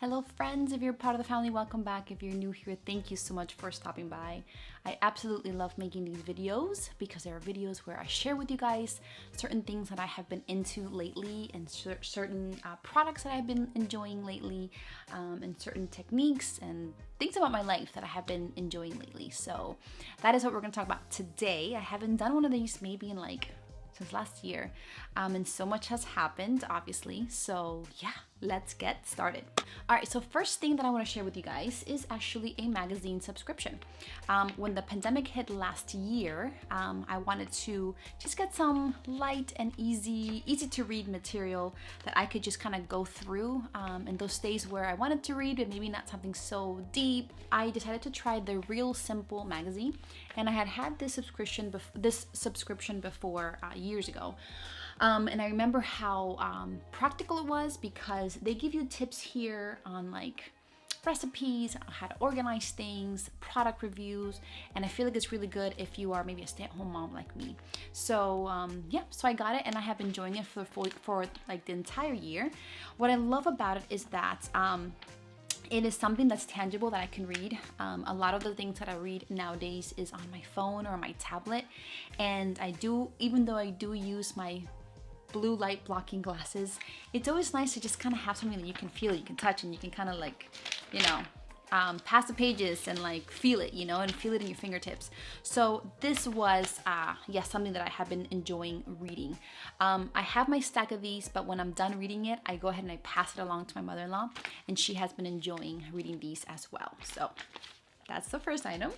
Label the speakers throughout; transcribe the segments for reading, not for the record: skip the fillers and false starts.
Speaker 1: Hello friends, if you're part of the family, welcome back. If you're new here, thank you so much for stopping by. I absolutely love making these videos because there are videos where I share with you guys certain things that I have been into lately and certain products that I've been enjoying lately and certain techniques and things about my life that I have been enjoying lately. So that is what we're going to talk about today. I haven't done one of these maybe in since last year and so much has happened obviously, so yeah, let's get started. All right, so first thing that I want to share with you guys is actually a magazine subscription. When the pandemic hit last year, I wanted to just get some light and easy to read material that I could just kind of go through in those days where I wanted to read but maybe not something so deep. I decided to try the Real Simple magazine, and I had this subscription before years ago. And I remember how practical it was because they give you tips here on like recipes, how to organize things, product reviews, and I feel like it's really good if you are maybe a stay-at-home mom like me. So yeah, so I got it and I have been enjoying it for like the entire year. What I love about it is that it is something that's tangible that I can read. A lot of the things that I read nowadays is on my phone or my tablet, and even though I do use my blue light blocking glasses, it's always nice to just kind of have something that you can feel, you can touch, and you can kind of like, you know, pass the pages and like feel it, you know, and feel it in your fingertips. So this was, yeah, something that I have been enjoying reading. I have my stack of these, but when I'm done reading it, I go ahead and I pass it along to my mother-in-law, and she has been enjoying reading these as well. So that's the first item.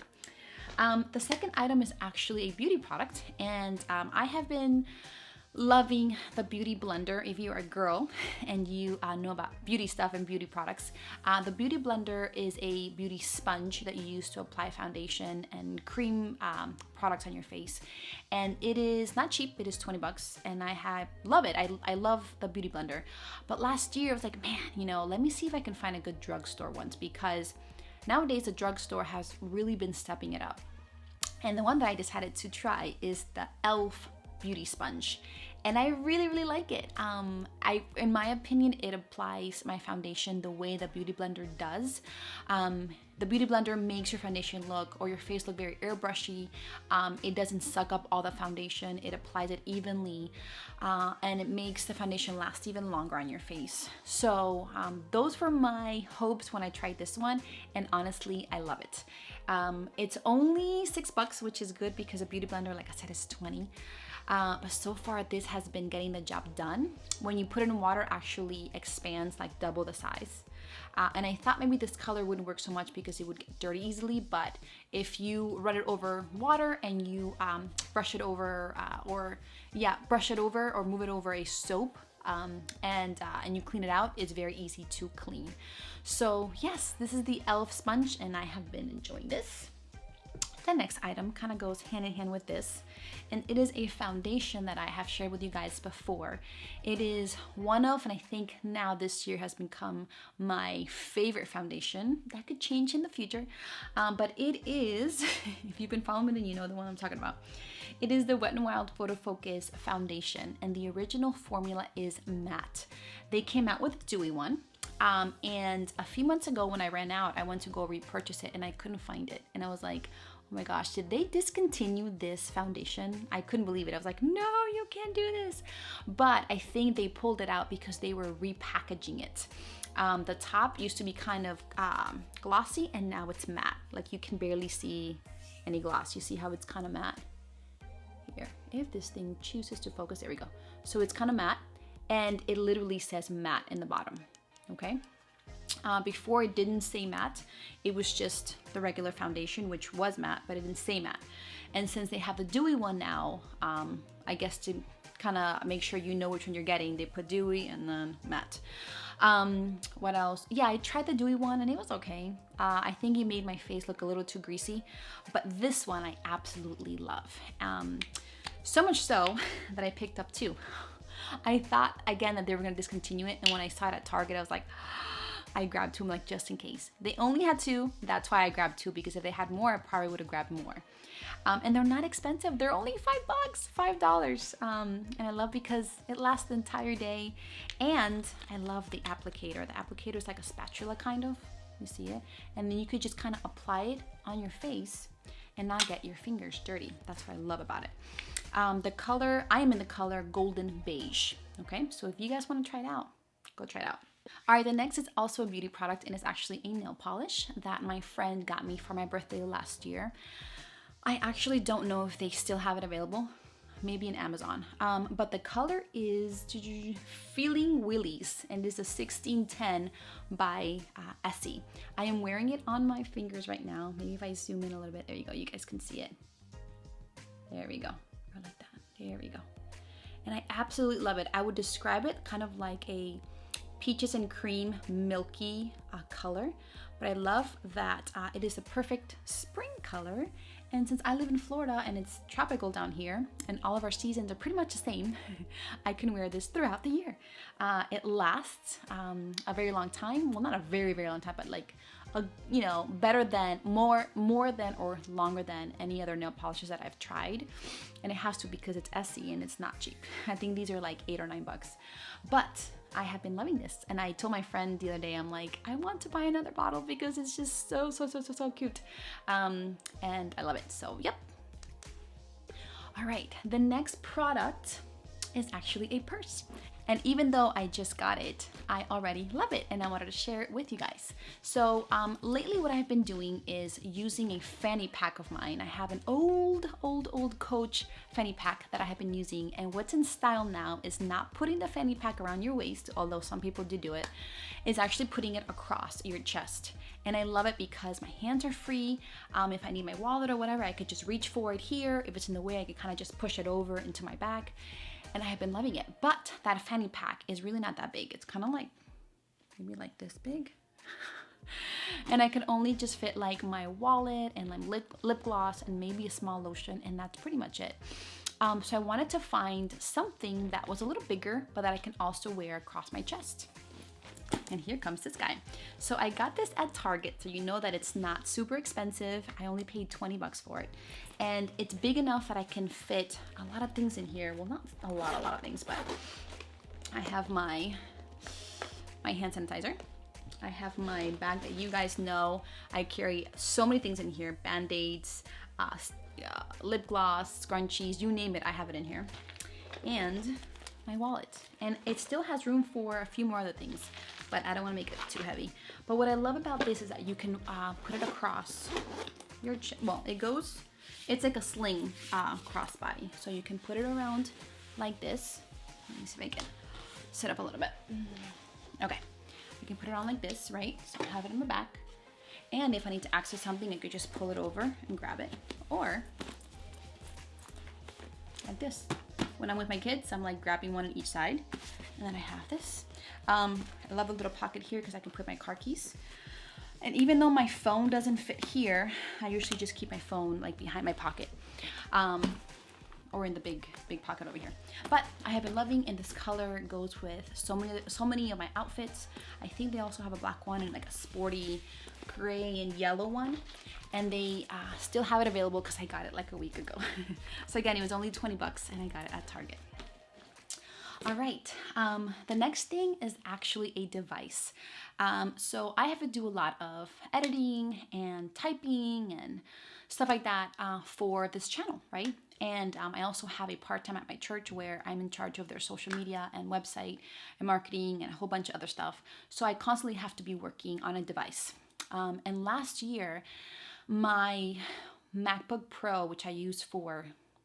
Speaker 1: The second item is actually a beauty product, and I have been loving the Beauty Blender. If you're a girl and you know about beauty stuff and beauty products, the Beauty Blender is a beauty sponge that you use to apply foundation and cream products on your face, and it is not cheap. It is 20 bucks, and I love it. I love the Beauty Blender. But last year I was like, man, you know, let me see if I can find a good drugstore ones, because nowadays the drugstore has really been stepping it up. And the one that I decided to try is the e.l.f. beauty sponge, and I really like it. In my opinion, it applies my foundation the way the Beauty Blender does. The Beauty Blender makes your foundation look, or your face look, very airbrushy. It doesn't suck up all the foundation. It applies it evenly, and it makes the foundation last even longer on your face. So those were my hopes when I tried this one, and honestly, I love it. It's only $6, which is good because a Beauty Blender, like I said, is 20. But so far this has been getting the job done. When you put it in water, actually expands like double the size. And I thought maybe this color wouldn't work so much because it would get dirty easily, but if you run it over water and you brush it over or move it over a soap, and you clean it out, it's very easy to clean. So yes, this is the e.l.f. sponge, and I have been enjoying this. The next item kind of goes hand in hand with this, and it is a foundation that I have shared with you guys before. It is one of, and I think now this year has become my favorite foundation. That could change in the future, but it is, if you've been following me, then you know the one I'm talking about. It is the WetNWild Photo Focus foundation, and the original formula is matte. They came out with a dewy one. And a few months ago when I ran out, I went to go repurchase it and I couldn't find it. And I was like, oh my gosh, did they discontinue this foundation? I couldn't believe it. I was like, no, you can't do this. But I think they pulled it out because they were repackaging it. The top used to be kind of glossy, and now it's matte. Like you can barely see any gloss. You see how it's kind of matte? Here, if this thing chooses to focus, there we go. So it's kind of matte, and it literally says matte in the bottom. Okay. Before it didn't say matte, it was just the regular foundation, which was matte, but it didn't say matte. And since they have the dewy one now, I guess to kind of make sure you know which one you're getting, they put dewy and then matte. What else? Yeah, I tried the dewy one and it was okay. I think it made my face look a little too greasy, but this one I absolutely love. So much so that I picked up two. I thought again that they were going to discontinue it, and when I saw it at Target, I was like, I grabbed two, like, just in case. They only had two, that's why I grabbed two, because if they had more, I probably would have grabbed more. And they're not expensive. They're only $5, $5. And I love because it lasts the entire day. And I love the applicator. The applicator is like a spatula kind of. You see it? And then you could just kind of apply it on your face and not get your fingers dirty. That's what I love about it. The color, I am in the color golden beige. Okay, so if you guys want to try it out, go try it out. All right, the next is also a beauty product, and it's actually a nail polish that my friend got me for my birthday last year. I actually don't know if they still have it available, maybe in Amazon. But the color is Feeling Willies, and this is 1610 by Essie. I am wearing it on my fingers right now. Maybe if I zoom in a little bit, there you go, you guys can see it. There we go, or like that, there we go. And I absolutely love it. I would describe it kind of like a peaches and cream milky color, but I love that it is a perfect spring color. And since I live in Florida and it's tropical down here and all of our seasons are pretty much the same, I can wear this throughout the year. It lasts a very long time. Well, not a very, very long time, but like, better than, more than or longer than any other nail polishes that I've tried. And it has to, because it's Essie and it's not cheap. I think these are like $8 or $9. But I have been loving this, and I told my friend the other day, I'm like, I want to buy another bottle because it's just so cute, and I love it. So yep. All right, the next product is actually a purse. And even though I just got it, I already love it and I wanted to share it with you guys. So lately what I've been doing is using a fanny pack of mine. I have an old Coach fanny pack that I have been using, and what's in style now is not putting the fanny pack around your waist, although some people do it, is actually putting it across your chest. And I love it because my hands are free. If I need my wallet or whatever, I could just reach for it here. If it's in the way, I could kind of just push it over into my back. And I have been loving it. But that fanny pack is really not that big. It's kind of like, maybe like this big. And I can only just fit like my wallet and like lip gloss and maybe a small lotion, and that's pretty much it. So I wanted to find something that was a little bigger, but that I can also wear across my chest. And here comes this guy. So I got this at Target, so you know that it's not super expensive. I only paid 20 bucks for it. And it's big enough that I can fit a lot of things in here. Well, not a lot of things, but I have my hand sanitizer. I have my bag that you guys know. I carry so many things in here. Band-aids, lip gloss, scrunchies, you name it, I have it in here. And my wallet. And it still has room for a few more other things, but I don't want to make it too heavy. But what I love about this is that you can put it across your chest. Well, it's like a sling crossbody. So you can put it around like this. Let me see if I can sit up a little bit. Okay, you can put it on like this, right? So I have it in the back. And if I need to access something, I could just pull it over and grab it. Or like this. When I'm with my kids, I'm like grabbing one on each side. And then I have this. I love the little pocket here because I can put my car keys. And even though my phone doesn't fit here, I usually just keep my phone like behind my pocket. Or in the big pocket over here. But I have been loving, and this color goes with so many of my outfits. I think they also have a black one and like a sporty gray and yellow one. And they still have it available because I got it like a week ago. So again, it was only 20 bucks and I got it at Target. All right, the next thing is actually a device. So I have to do a lot of editing and typing and stuff like that for this channel, right? And I also have a part-time at my church where I'm in charge of their social media and website and marketing and a whole bunch of other stuff. So I constantly have to be working on a device. And last year, my MacBook Pro, which I used for,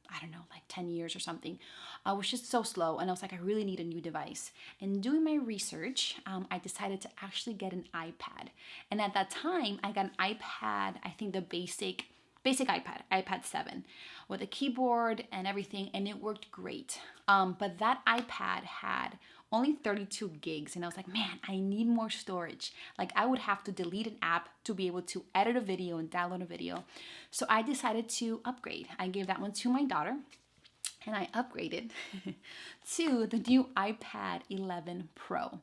Speaker 1: I don't know, like 10 years or something, was just so slow. And I was like, I really need a new device. And doing my research, I decided to actually get an iPad. And at that time, I got an iPad, I think the basic iPad, iPad 7, with a keyboard and everything, and it worked great. But that iPad had only 32 gigs, and I was like, man, I need more storage. Like, I would have to delete an app to be able to edit a video and download a video. So I decided to upgrade. I gave that one to my daughter, and I upgraded to the new iPad 11 Pro.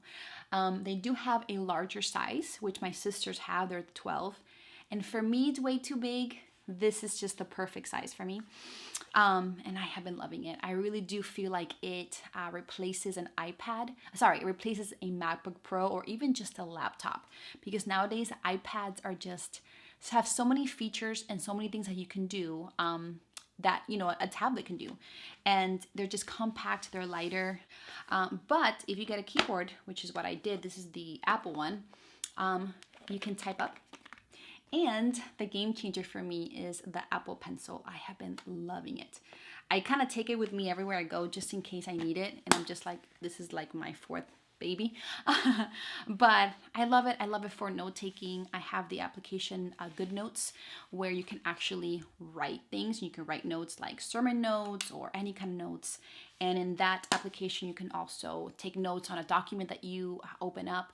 Speaker 1: They do have a larger size, which my sisters have, they're 12. And for me, it's way too big. This is just the perfect size for me. And I have been loving it. I really do feel like it replaces an iPad. Sorry, it replaces a MacBook Pro or even just a laptop. Because nowadays, iPads are just have so many features and so many things that you can do that, you know, a tablet can do. And they're just compact, they're lighter. But if you get a keyboard, which is what I did, this is the Apple one, you can type up. And the game changer for me is the Apple Pencil. I have been loving it. I kind of take it with me everywhere I go just in case I need it. And I'm just like, this is like my fourth baby. But I love it. I love it for note taking. I have the application Good Notes where you can actually write things. You can write notes like sermon notes or any kind of notes. And in that application, you can also take notes on a document that you open up.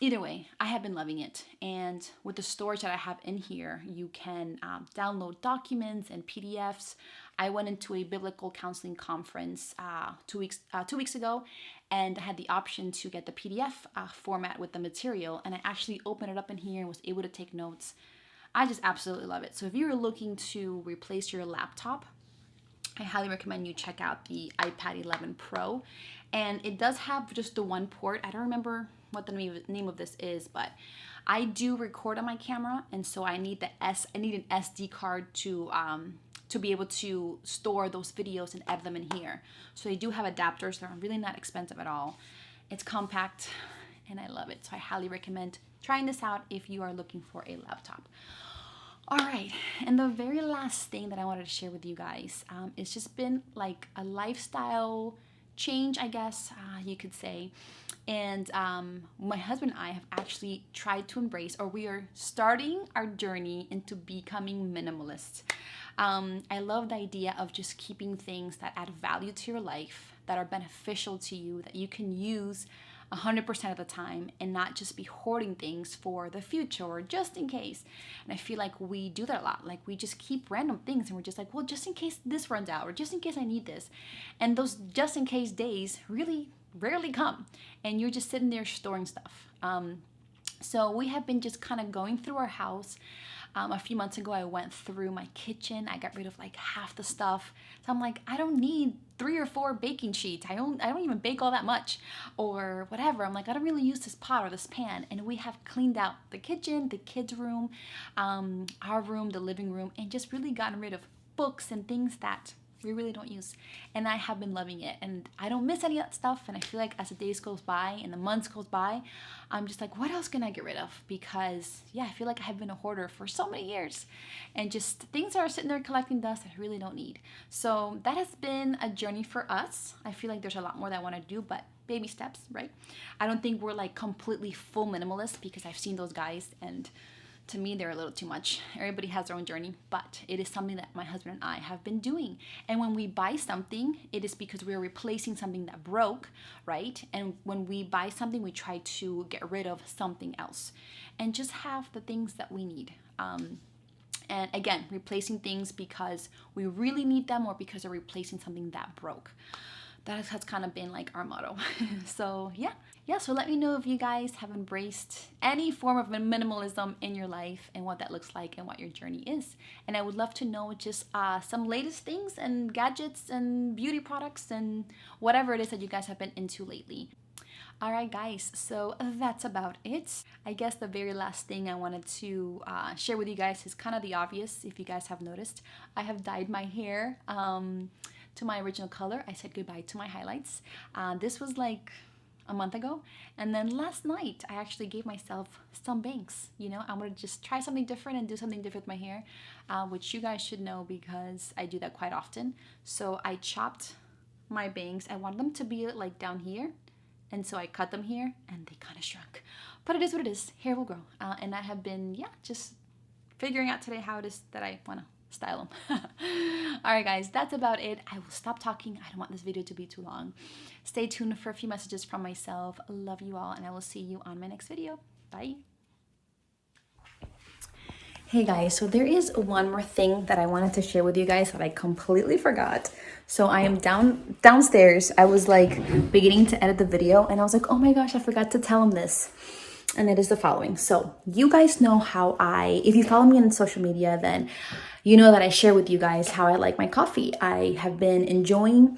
Speaker 1: Either way, I have been loving it. And with the storage that I have in here, you can download documents and PDFs. I went into a biblical counseling conference 2 weeks ago, and I had the option to get the PDF format with the material. And I actually opened it up in here and was able to take notes. I just absolutely love it. So if you're looking to replace your laptop, I highly recommend you check out the iPad 11 Pro. And it does have just the one port. I don't remember what the name of this is, but I do record on my camera, and so I need an SD card to be able to store those videos and edit them in here. So they do have adapters. They're really not expensive at all. It's compact, and I love it. So I highly recommend trying this out if you are looking for a laptop. All right, and the very last thing that I wanted to share with you guys, it's just been like a lifestyle change, I guess you could say. And my husband and I have actually tried to embrace, or we are starting our journey into becoming minimalist. I love the idea of just keeping things that add value to your life, that are beneficial to you, that you can use 100% of the time, and not just be hoarding things for the future or just in case. And I feel like we do that a lot. Like we just keep random things and we're just like, well, just in case this runs out or just in case I need this. And those just in case days really rarely come, and you're just sitting there storing stuff. So we have been just kind of going through our house. A few months ago, I went through my kitchen. I got rid of like half the stuff. So I'm like, I don't need 3 or 4 baking sheets. I don't even bake all that much or whatever. I'm like, I don't really use this pot or this pan. And we have cleaned out the kitchen, the kids' room, our room, the living room, and just really gotten rid of books and things that we really don't use. And I have been loving it, and I don't miss any of that stuff. And I feel like as the days goes by and the months goes by, I'm just like, what else can I get rid of? Because yeah, I feel like I have been a hoarder for so many years, and just things are sitting there collecting dust that I really don't need. So that has been a journey for us. I feel like there's a lot more that I want to do, but baby steps, right? I don't think we're like completely full minimalist, because I've seen those guys, and to me, they're a little too much. Everybody has their own journey, but it is something that my husband and I have been doing. And when we buy something, it is because we're replacing something that broke, right? And when we buy something, we try to get rid of something else and just have the things that we need. And again, replacing things because we really need them or because they're replacing something that broke. That has kind of been like our motto. So yeah, so let me know if you guys have embraced any form of minimalism in your life and what that looks like and what your journey is. And I would love to know just some latest things and gadgets and beauty products and whatever it is that you guys have been into lately. All right, guys, so that's about it. I guess the very last thing I wanted to share with you guys is kind of the obvious. If you guys have noticed, I have dyed my hair to my original color. I said goodbye to my highlights. This was like a month ago, and then last night I actually gave myself some bangs. You know, I'm gonna just try something different and do something different with my hair, which you guys should know because I do that quite often. So I chopped my bangs. I want them to be like down here, and so I cut them here and they kind of shrunk, but it is what it is. Hair will grow. And I have been just figuring out today how it is that I want to style them. All right, guys, that's about it. I will stop talking. I don't want this video to be too long. Stay tuned for a few messages from myself. Love you all, and I will see you on my next video. Bye. Hey guys, so there is one more thing that I wanted to share with you guys that I completely forgot. So I am downstairs. I was like beginning to edit the video and I was like, oh my gosh, I forgot to tell him this. And it is the following. So you guys know how if you follow me on social media, then you know that I share with you guys how I like my coffee. I have been enjoying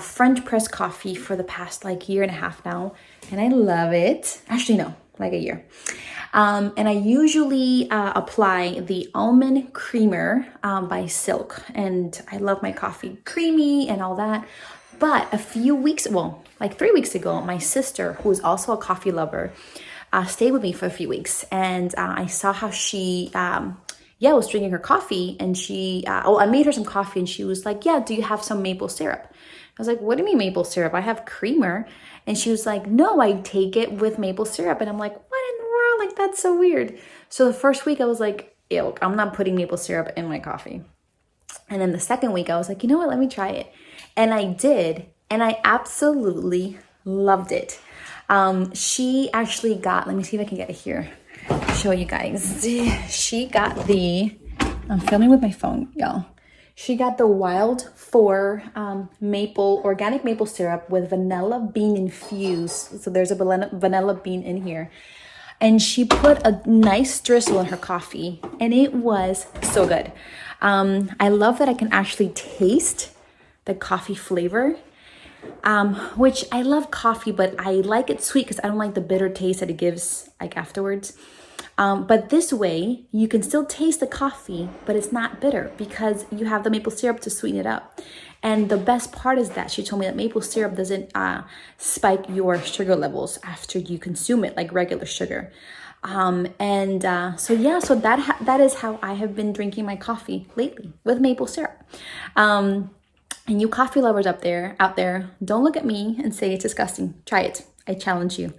Speaker 1: French press coffee for the past like year and a half now, and I love it. Actually, no, like a year. And I usually apply the almond creamer by Silk, and I love my coffee creamy and all that. But a few weeks, well, like 3 weeks ago, my sister, who is also a coffee lover, stayed with me for a few weeks, and I saw how she was drinking her coffee, and I made her some coffee, and she was like, yeah, do you have some maple syrup? I was like, what do you mean maple syrup? I have creamer. And she was like, no, I take it with maple syrup. And I'm like, what in the world? Like, that's so weird. So the first week I was like, ew, I'm not putting maple syrup in my coffee. And then the second week I was like, you know what, let me try it. And I did, and I absolutely loved it. She actually got, let me see if I can get it here, show you guys. She got I'm filming with my phone, y'all. She got the Wild 4 organic maple syrup with vanilla bean infused. So there's a vanilla bean in here. And she put a nice drizzle in her coffee, and it was so good. I love that I can actually taste the coffee flavor, which I love coffee, but I like it sweet because I don't like the bitter taste that it gives like afterwards. But this way, you can still taste the coffee, but it's not bitter because you have the maple syrup to sweeten it up. And the best part is that she told me that maple syrup doesn't spike your sugar levels after you consume it like regular sugar. So that is how I have been drinking my coffee lately, with maple syrup. And you coffee lovers out there, don't look at me and say it's disgusting. Try it. I challenge you.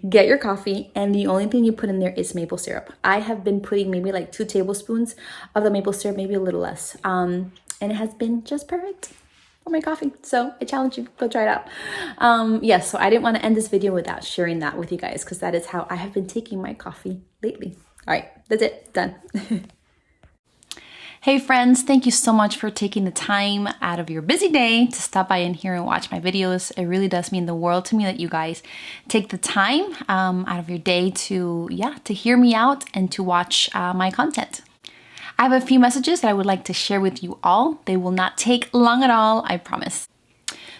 Speaker 1: Get your coffee, and the only thing you put in there is maple syrup. I have been putting maybe like 2 tablespoons of the maple syrup, maybe a little less. And it has been just perfect for my coffee. So I challenge you, go try it out. Yes, so I didn't want to end this video without sharing that with you guys, because that is how I have been taking my coffee lately. All right, that's it, done. Hey friends, thank you so much for taking the time out of your busy day to stop by in here and watch my videos. It really does mean the world to me that you guys take the time out of your day to hear me out and to watch my content. I have a few messages that I would like to share with you all. They will not take long at all, I promise.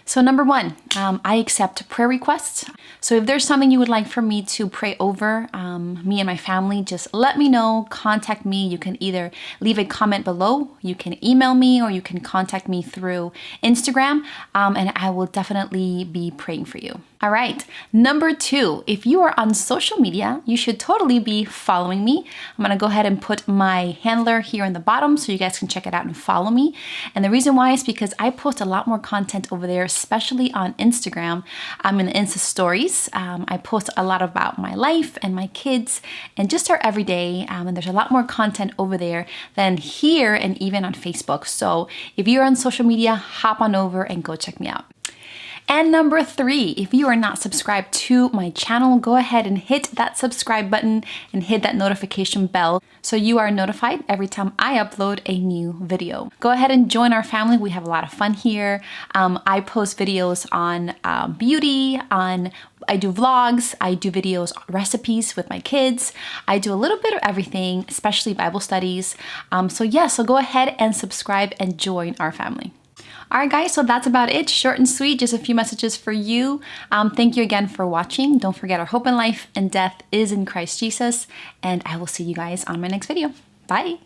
Speaker 1: So number 1, I accept prayer requests. So if there's something you would like for me to pray over, me and my family, just let me know, contact me. You can either leave a comment below, you can email me, or you can contact me through Instagram, and I will definitely be praying for you. All right, number 2, if you are on social media, you should totally be following me. I'm gonna go ahead and put my handler here in the bottom so you guys can check it out and follow me. And the reason why is because I post a lot more content over there, especially on Instagram. I'm in the Insta stories. I post a lot about my life and my kids and just our everyday. And there's a lot more content over there than here and even on Facebook. So if you're on social media, hop on over and go check me out. And number 3, if you are not subscribed to my channel, go ahead and hit that subscribe button and hit that notification bell so you are notified every time I upload a new video. Go ahead and join our family. We have a lot of fun here. I post videos on beauty, I do vlogs, I do videos, recipes with my kids. I do a little bit of everything, especially Bible studies. So go ahead and subscribe and join our family. All right, guys, so that's about it. Short and sweet, just a few messages for you. Thank you again for watching. Don't forget our hope in life and death is in Christ Jesus, and I will see you guys on my next video. Bye.